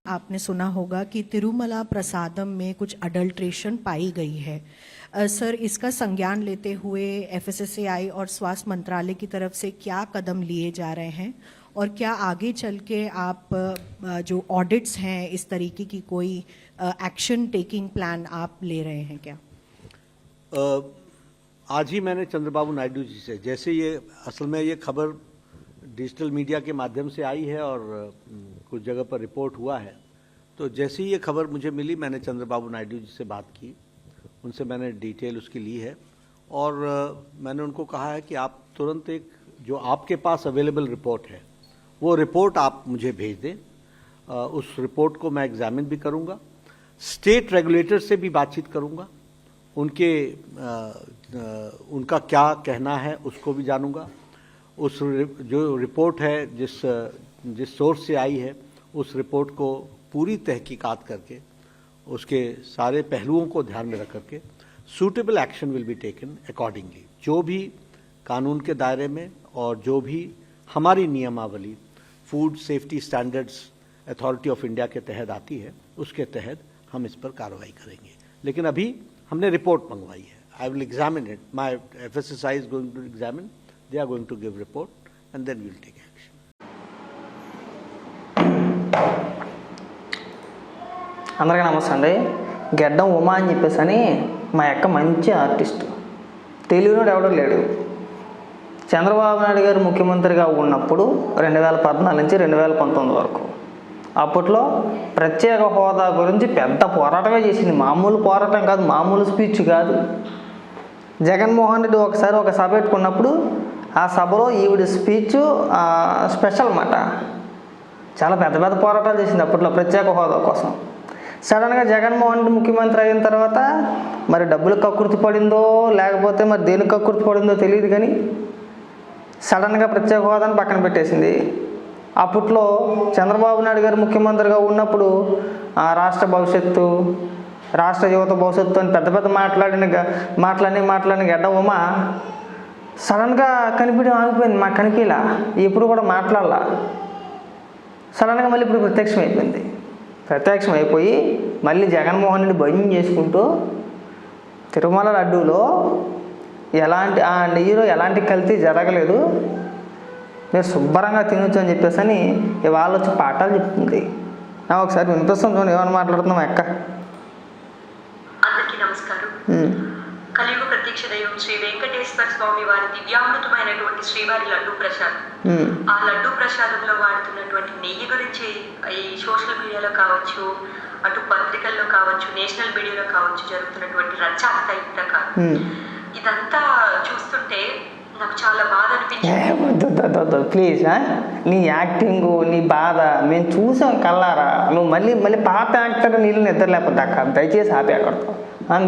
आपने सुना होगा कि तिरुमला प्रसादम में कुछ अडल्ट्रेशन पाई गई है। सर, इसका संज्ञान लेते हुए एफएसएसएआई और स्वास्थ्य मंत्रालय की तरफ से क्या कदम लिए जा रहे हैं और क्या आगे चल के आप जो ऑडिट्स हैं इस तरीके की कोई एक्शन टेकिंग प्लान आप ले रहे हैं क्या? आज ही मैंने चंद्रबाबू नायडू जी से, जैसे ये असल में ये खबर डिजिटल मीडिया के माध्यम से आई है और कुछ जगह पर रिपोर्ट हुआ है, तो जैसे ही ये खबर मुझे मिली मैंने चंद्रबाबू नायडू जी से बात की, उनसे मैंने डिटेल उसकी ली है और मैंने उनको कहा है कि आप तुरंत एक जो आपके पास अवेलेबल रिपोर्ट है वो रिपोर्ट आप मुझे भेज दें। उस रिपोर्ट को मैं एग्जामिन भी करूँगा, स्टेट रेगुलेटर से भी बातचीत करूँगा, उनका क्या कहना है उसको भी जानूँगा। उस जो रिपोर्ट है जिस सोर्स से आई है उस रिपोर्ट को पूरी तहकीकात करके उसके सारे पहलुओं को ध्यान में रख करके suitable action will be taken accordingly. जो भी कानून के दायरे में और जो भी हमारी नियमावली food safety standards authority of India के तहत आती है उसके तहत हम इस पर कार्रवाई करेंगे। लेकिन अभी हमने रिपोर्ट मंगवाई है। I will examine it, my FSSAI is going to examine, they are going to give report and then we will take action. అందరికీ నమస్తే అండి. గెడ్డం ఉమా అని చెప్పేసి అని మా యొక్క మంచి ఆర్టిస్ట్, తెలియనోడు ఎవడో లేడు. చంద్రబాబు నాయుడు గారు ముఖ్యమంత్రిగా ఉన్నప్పుడు 2014 నుంచి 2019 వరకు అప్పట్లో ప్రత్యేక హోదా గురించి పెద్ద పోరాటమే చేసింది. మామూలు పోరాటం కాదు, మామూలు స్పీచ్ కాదు. జగన్మోహన్ రెడ్డి ఒకసారి ఒక సభ పెట్టుకున్నప్పుడు ఆ సభలో ఈవిడ స్పీచ్ స్పెషల్ మాట. చాలా పెద్ద పెద్ద పోరాటాలు చేసింది అప్పట్లో ప్రత్యేక హోదా కోసం. సడన్గా జగన్మోహన్ రెడ్డి ముఖ్యమంత్రి అయిన తర్వాత మరి డబ్బులు కక్కుర్తి పడిందో లేకపోతే మరి దేనికి కక్కుర్తి పడిందో తెలియదు, కానీ సడన్గా ప్రత్యేక హోదాని పక్కన పెట్టేసింది. అప్పట్లో చంద్రబాబు నాయుడు గారు ముఖ్యమంత్రిగా ఉన్నప్పుడు రాష్ట్ర భవిష్యత్తు, రాష్ట్ర యువత భవిష్యత్తు అని పెద్ద పెద్ద మాట్లాడిన గెడ్డ ఉమా సడన్గా ఆగిపోయింది. మాకు కనిపించలా, ఎప్పుడు కూడా మాట్లాడాల. సడన్గా మళ్ళీ ఇప్పుడు ప్రత్యక్షమైపోయి మళ్ళీ జగన్మోహన్ రెడ్డి భయం చేసుకుంటూ తిరుమల లడ్డూలో ఆ నెయ్యిలో ఎలాంటి కల్తీ జరగలేదు, మీరు శుభ్రంగా తినొచ్చు అని చెప్పేసి అని ఇవాళ వచ్చి పాఠాలు చెప్తుంది. ఒకసారి వినిపిస్తాం చూడండి ఏమని మాట్లాడుతున్నాం అక్క. అందరికీ నమస్కారం. కలియుగ ప్రత్యక్ష దైవం శ్రీ వెంకటేశ్వర స్వామి వారి దివ్యామృతమైనటువంటి శ్రీవారి లడ్డూ ప్రసాదం, ఆ లడ్డూ ప్రసాదంలో వాడుతున్నటువంటి నెయ్యి గురించి ఈ సోషల్ మీడియాలో కావచ్చు, అటు పత్రికల్లో కావచ్చు, నేషనల్ మీడియాలో కావచ్చు జరుగుతున్నటువంటి రచ్చంతా ఇంత కాదు. ఇదంతా చూస్తుంటే నాకు చాలా బాధ అనిపించింది. ప్లీజ్, నీ యాక్టింగ్, నీ బాధ మేము చూసాం కల్లారా. నువ్వు మళ్ళీ పాత యాక్టర్ నీళ్ళు నిద్ర లేకపోతే అక్క దయచేసి ఆపి అక్కడతో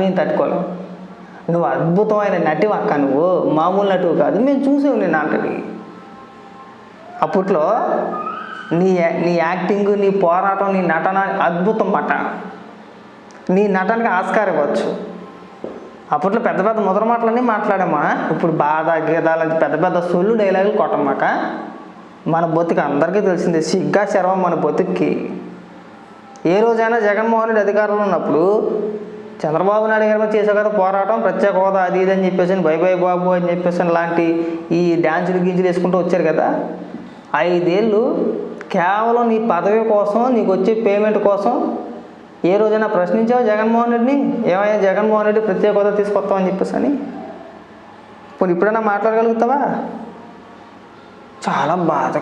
మేము తట్టుకోలేం. నువ్వు అద్భుతమైన నటివి అక్క, నువ్వు మామూలు నటువు కాదు. మేము చూసావు నేను ఆల్రెడీ. అప్పట్లో నీ యాక్టింగ్, నీ పోరాటం, నీ నటన అద్భుతం మాట. నీ నటనకి ఆస్కారం ఇవ్వచ్చు. అప్పట్లో పెద్ద పెద్ద ముద్ర మాటలన్నీ మాట్లాడామా. ఇప్పుడు బాధ గీతాలని పెద్ద పెద్ద సొల్లు డైలాగులు కొట్టమాక. మన బతుకు అందరికీ తెలిసిందే, సిగ్గా శర్వం మన బతుక్కి. ఏ రోజైనా జగన్మోహన్ రెడ్డి అధికారంలో ఉన్నప్పుడు చంద్రబాబు నాయుడు గారు చేసే కదా పోరాటం, ప్రత్యేక హోదా అది ఇది అని చెప్పేసి బై బాబు అని చెప్పేసి లాంటి ఈ డ్యాన్సులు గీంచులు వేసుకుంటూ వచ్చారు కదా. 5 ఏళ్ళు కేవలం నీ పదవి కోసం, నీకు వచ్చే పేమెంట్ కోసం ఏ రోజైనా ప్రశ్నించావు జగన్మోహన్ రెడ్డిని? ఏమయ్యా జగన్మోహన్ రెడ్డి ప్రత్యేక హోదా తీసుకొస్తామని చెప్పేసి అని ఇప్పుడు ఇప్పుడైనా మాట్లాడగలుగుతావా? చాలా బాధ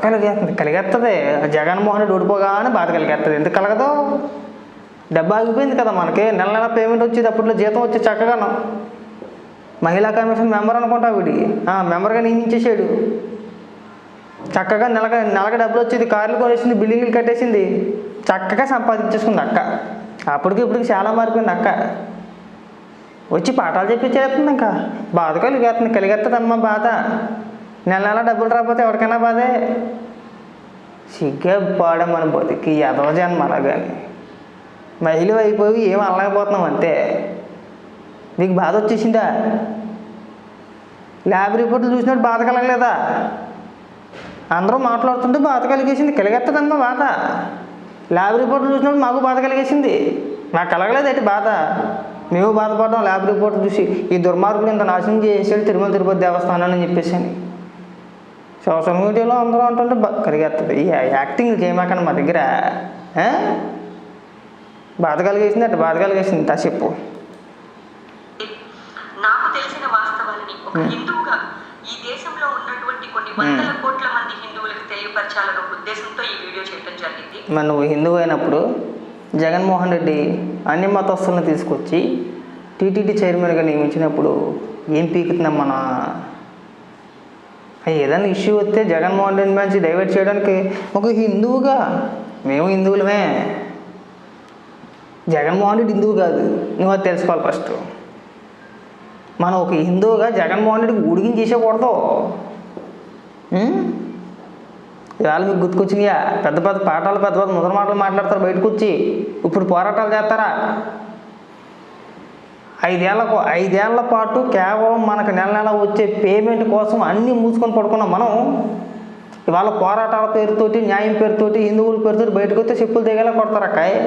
కలిగేస్తుంది. జగన్మోహన్ రెడ్డి ఓడిపోగానే బాధ కలిగేస్తుంది. ఎందుకు కలగదు? డబ్బు ఆగిపోయింది కదా మనకి. నెల నెల పేమెంట్ వచ్చేది, అప్పట్లో జీతం వచ్చి చక్కగాను. మహిళా కమిషన్ మెంబర్ అనుకుంటా వీడి మెంబర్గా నియమించేసాడు. చక్కగా నెలకి డబ్బులు వచ్చేది, కార్లు కొనేసింది, బిల్డింగ్లు కట్టేసింది, చక్కగా సంపాదించేసుకుంది అక్క. అప్పటికి ఇప్పటికి చాలా మారిపోయింది అక్క. వచ్చి పాఠాలు చెప్పించేస్తుంది. ఇంకా బాధ కలిగేస్తుంది అమ్మ బాధ. నెల డబ్బులు రాకపోతే ఎవరికైనా బాధే. సిగ్గే పాడే మన బతికి ఎదవజాను మన కానీ మహిళ అయిపోయి ఏం అనలేకపోతున్నాం అంతే. నీకు బాధ వచ్చేసిందా? ల్యాబ్ రిపోర్ట్లు చూసినట్టు బాధ కలగలేదా? అందరూ మాట్లాడుతుంటే బాధ కలిగేసింది. కలిగేస్తుందమ్మా బాధ. ల్యాబ్ రిపోర్ట్లు చూసినప్పుడు మాకు బాధ కలిగేసింది. నాకు కలగలేదు అయితే బాధ, మేము బాధపడ్డాం ల్యాబ్ రిపోర్ట్ చూసి. ఈ దుర్మార్గులు ఇంత నాశనం చేసాడు తిరుమల తిరుపతి దేవస్థానం అని చెప్పేసి. సోషల్ మీడియాలో అందరూ అంటుంటే కలిగేస్తుంది. ఈ యాక్టింగ్ చేయమాకండి మా దగ్గర. బాధ కలిగేసింది అంటే బాధ కలిగేసింది తా చెప్పు. నాకు తెలిసిన వాస్తవాలని ఒక హిందువుగా ఈ దేశంలో ఉన్నటువంటి కొన్ని వందల కోట్ల మంది హిందువులకు తెలియపరచాలన్న ఉద్దేశంతో ఈ వీడియో చేయడం జరిగింది. మరి నువ్వు హిందువు అయినప్పుడు జగన్మోహన్ రెడ్డి అన్ని మతస్థులను తీసుకొచ్చి టీటీడీ చైర్మన్గా నియమించినప్పుడు ఏం పీకుతున్నాం మన? ఏదైనా ఇష్యూ వస్తే జగన్మోహన్ రెడ్డి నుంచి డైవర్ట్ చేయడానికి ఒక హిందువుగా మేము హిందువులమే, జగన్మోహన్ రెడ్డి హిందువు కాదు, నువ్వు అది తెలుసుకోవాలి ఫస్ట్. మనం ఒక హిందువుగా జగన్మోహన్ రెడ్డికి ఊడిగిని చేసేకూడదు. ఇవాళ మీకు గుర్తుకొచ్చినాయా పెద్ద పెద్ద పాఠాలు, పెద్ద పెద్ద ముద్ర మాటలు మాట్లాడతారు బయటకు వచ్చి. ఇప్పుడు పోరాటాలు చేస్తారా? 5 ఏళ్ల పాటు కేవలం మనకు నెల నెల వచ్చే పేమెంట్ కోసం అన్నీ మూసుకొని పడుకున్నాం మనం. ఇవాళ పోరాటాల పేరుతోటి, న్యాయం పేరుతోటి, హిందువుల పేరుతోటి బయటకు వస్తే చెప్పులు దిగేలా కొడతారు అక్కాయ్.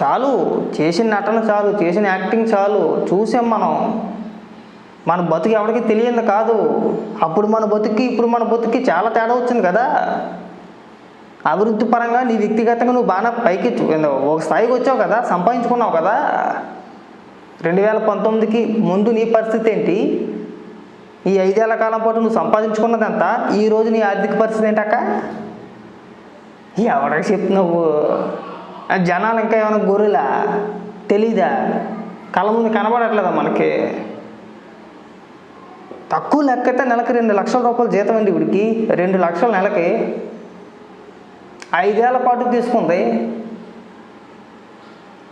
చాలు, చేసిన నటన చాలు, చేసిన యాక్టింగ్ చాలు. చూసాం మనం. మన బతుకు ఎవరికి తెలియదు కాదు. అప్పుడు మన బతుకి ఇప్పుడు మన బతుకి చాలా తేడా వచ్చింది కదా. అభివృద్ధి పరంగా నీ వ్యక్తిగతంగా నువ్వు బాగా పైకి ఒక స్థాయికి వచ్చావు కదా, సంపాదించుకున్నావు కదా. 2019కి ముందు నీ పరిస్థితి ఏంటి? ఈ 5 ఏళ్ల కాలం పాటు నువ్వు సంపాదించుకున్నదంతా ఈరోజు నీ ఆర్థిక పరిస్థితి ఏంటక్క? ఎవరికి చెప్తున్నావు? జనాలు ఇంకా ఏమైనా గొర్రెలా తెలీదా? కళ్ళ ముందు కనబడట్లేదా మనకి? తక్కువ లెక్కైతే నెలకి 2 లక్షల రూపాయలు జీతం అండి. ఇవిడికి 2 లక్షలు నెలకి 5 ఏళ్ల పాటు తీసుకుంది.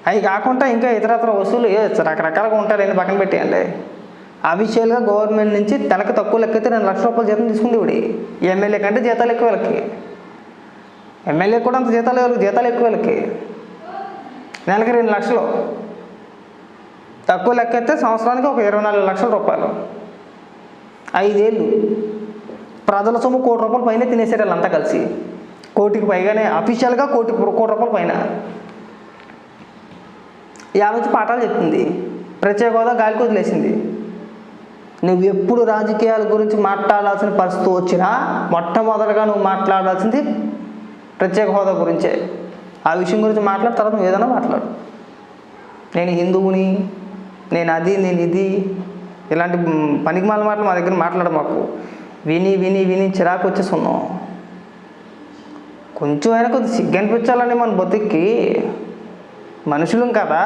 అవి కాకుండా ఇంకా ఇతరత్ర వసూలు రకరకాలుగా ఉంటారని పక్కన పెట్టేయండి. అఫీషియల్గా గవర్నమెంట్ నుంచి తనకి తక్కువ లెక్కైతే 2 లక్షల రూపాయలు జీతం తీసుకుంది ఇవిడి. ఎమ్మెల్యే కంటే జీతాలు ఎక్కువ వీళ్ళకి. ఎమ్మెల్యే కూడా అంత జీతాలు ఎక్కువ వీళ్ళకి. నెలకి 2 లక్షలు. తక్కువ లెక్క అయితే సంవత్సరానికి ఒక 24 లక్షల రూపాయలు. 5 ఏళ్ళు ప్రజల సొమ్ము 1 కోటి రూపాయల పైన తినేసారు వాళ్ళంతా కలిసి. 1 కోటికి పైగానే, అఫీషియల్గా 1 కోటి రూపాయల పైన. ఈ ఆలోచన పాఠాలు చెప్తుంది. ప్రత్యేక హోదా గాలికి వదిలేసింది. నువ్వు ఎప్పుడు రాజకీయాల గురించి మాట్లాడాల్సిన పరిస్థితి వచ్చినా మొట్టమొదటిగా నువ్వు మాట్లాడాల్సింది ప్రత్యేక హోదా గురించే. ఆ విషయం గురించి మాట్లాడిన తర్వాత నువ్వు ఏదైనా మాట్లాడు. నేను హిందువుని, నేను అది, నేను ఇది, ఇలాంటి పనికిమాల మాటలు మా దగ్గర మాట్లాడ మాకు. విని విని విని చిరాకు వచ్చేస్తున్నాం. కొంచెం అయినా కొద్దిగా సిగ్గు అనిపించాలని మన బతుక్కి. మనుషులం కదా.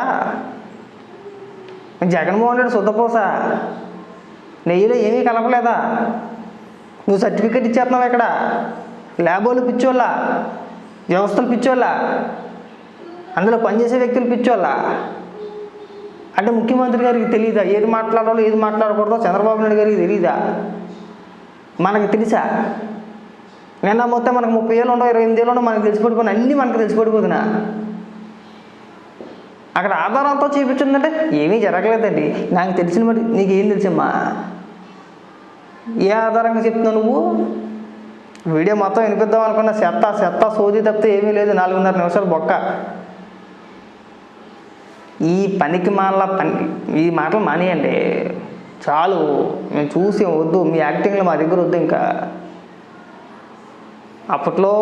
జగన్మోహన్ రెడ్డి శుద్ధపోసా, నెయ్యిలో ఏమీ కలపలేదా? నువ్వు సర్టిఫికెట్ ఇచ్చేస్తున్నావు ఇక్కడ. ల్యాబోళ్ళు పిచ్చోళ్ళ, వ్యవస్థలు పిచ్చోళ్ళ, అందులో పనిచేసే వ్యక్తులు పిచ్చోళ్ళ. అంటే ముఖ్యమంత్రి గారికి తెలియదా ఏది మాట్లాడాలో ఏది మాట్లాడకూడదో? చంద్రబాబు నాయుడు గారికి తెలియదా? మనకి తెలుసా? నిన్న మొత్తం మనకు 30 ఏళ్ళు ఉండవు, 28 ఏళ్ళు ఉండవు, మనకు తెలిసిపడిపోయినా అన్నీ మనకు తెలిసిపడిపోతున్నా. అక్కడ ఆధారంతో చూపించిందంటే ఏమీ జరగలేదండి. నాకు తెలిసిన బట్టి నీకేం తెలుసమ్మా? ఏ ఆధారంగా చెప్తున్నావు నువ్వు? వీడియో మొత్తం వినిపిద్దాం అనుకున్న చెత్త సోది తప్పితే ఏమీ లేదు. 4.5 నిమిషాలు బొక్క. ఈ ఈ మాటలు మానేయండి చాలు. మేము చూసి వద్దు, మీ యాక్టింగ్లో మా దగ్గర వద్దు. ఇంకా అప్పట్లో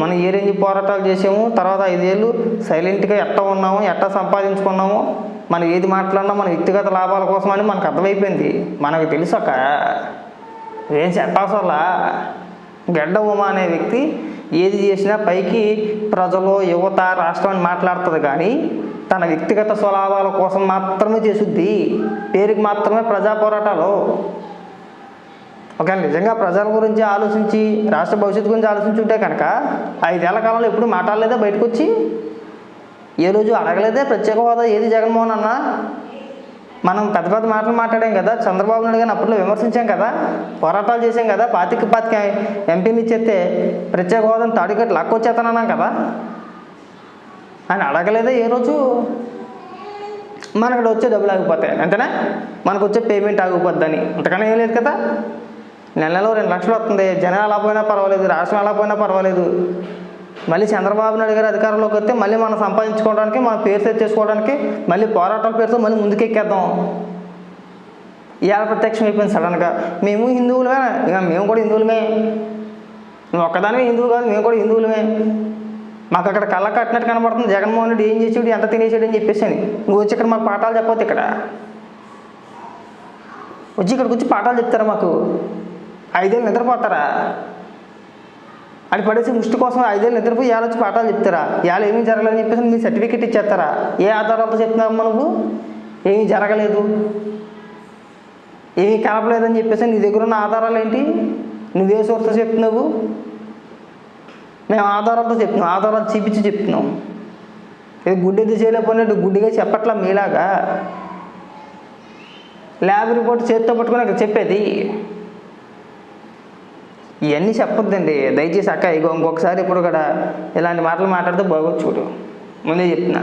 మనం ఏ రేంజ్ పోరాటాలు చేసాము, తర్వాత 5 ఏళ్ళు సైలెంట్గా ఎట్టా ఉన్నాము, ఎట్టా సంపాదించుకున్నాము, మనం ఏది మాట్లాడినా మన వ్యక్తిగత లాభాల కోసం అని మనకు అర్థమైపోయింది. మనకు తెలుసక ఏం చెప్పాసోలా. గెడ్డ ఉమా అనే వ్యక్తి ఏది చేసినా పైకి ప్రజలు, యువత, రాష్ట్రం అని మాట్లాడుతుంది, కానీ తన వ్యక్తిగత స్వలాభాల కోసం మాత్రమే చేసుద్ది. పేరుకి మాత్రమే ప్రజా పోరాటాలు. ఒకవేళ నిజంగా ప్రజల గురించి ఆలోచించి రాష్ట్ర భవిష్యత్తు గురించి ఆలోచించుంటే కనుక 5 ఏళ్ల కాలంలో ఎప్పుడు మాట్లాడలేదా? బయటకు వచ్చి ఏ రోజు అడగలేదే ప్రత్యేక హోదా ఏది జగన్మోహన్ అన్న? మనం పెద్ద పెద్ద మాటలు మాట్లాడాం కదా, చంద్రబాబు నాయుడు గారిని అప్పట్లో విమర్శించాం కదా, పోరాటాలు చేసాం కదా. 25 ఎంపీలు ఇచ్చేస్తే ప్రత్యేక హోదాను తాడికట్టు లాక్కొచ్చేస్తానన్నాం కదా. ఆయన అడగలేదే ఏ రోజు? మనకు వచ్చే డబ్బులు ఆగిపోతాయి అంతేనా? మనకు వచ్చే పేమెంట్ ఆగిపోద్దని అంతకన్నా ఏం లేదు కదా. నెలలో 2 లక్షలు వస్తుంది. జనం ఎలా పోయినా పర్వాలేదు, రాష్ట్రం ఎలా పోయినా పర్వాలేదు. మళ్ళీ చంద్రబాబు నాయుడు గారు అధికారంలోకి వస్తే మళ్ళీ మనం సంపాదించుకోవడానికి, మన పేరు తెచ్చేసుకోవడానికి మళ్ళీ పోరాటాల పేరుతో మళ్ళీ ముందుకెక్కేద్దాం. ఇవాళ ప్రత్యక్షం అయిపోయింది సడన్గా. మేము హిందువులమే, ఇక మేము కూడా హిందువులమే, నువ్వు ఒక్కదానివే హిందువు కాదు, మేము కూడా హిందువులమే, మాకు అక్కడ కళ్ళ కట్టినట్టు కనబడుతుంది జగన్మోహన్ రెడ్డి ఏం చేసాడు, ఎంత తినేసాడు అని చెప్పేసి అని. నువ్వు వచ్చి ఇక్కడ మాకు పాఠాలు చెప్పవద్దు, ఇక్కడ వచ్చి ఇక్కడికి వచ్చి పాఠాలు చెప్తారా మాకు? 5 ఏళ్ళు నిద్రపోతారా? అది పడేసి ముష్టి కోసం 5 ఏళ్ళు నిద్రపోయి ఇవాళ వచ్చి పాఠాలు చెప్తారా? ఇవాళ ఏమీ జరగలేదని చెప్పేసి మీ సర్టిఫికెట్ ఇచ్చేస్తారా? ఏ ఆధారాలతో చెప్తున్నావమ్మా నువ్వు? ఏమీ జరగలేదు, ఏమీ కలపలేదని చెప్పేసి నీ దగ్గర ఉన్న ఆధారాలు ఏంటి? నువ్వే సోర్స్తో చెప్తున్నావు? మేము ఆధారాలతో చెప్తున్నాం, ఆధారాలు చూపించి చెప్తున్నాం. ఇది గుడ్డెది చేయలేకపోయినట్టు గుడ్డిగా చెప్పట్లా మీలాగా. ల్యాబ్ రిపోర్ట్ చేతితో పట్టుకుని అక్కడ చెప్పేది ఇవన్నీ చెప్పొద్దండి దయచేసి. అక్క ఇంకొకసారి ఇప్పుడు కూడా ఇలాంటి మాటలు మాట్లాడితే బాగోచ్చు, ముందే చెప్తున్నా.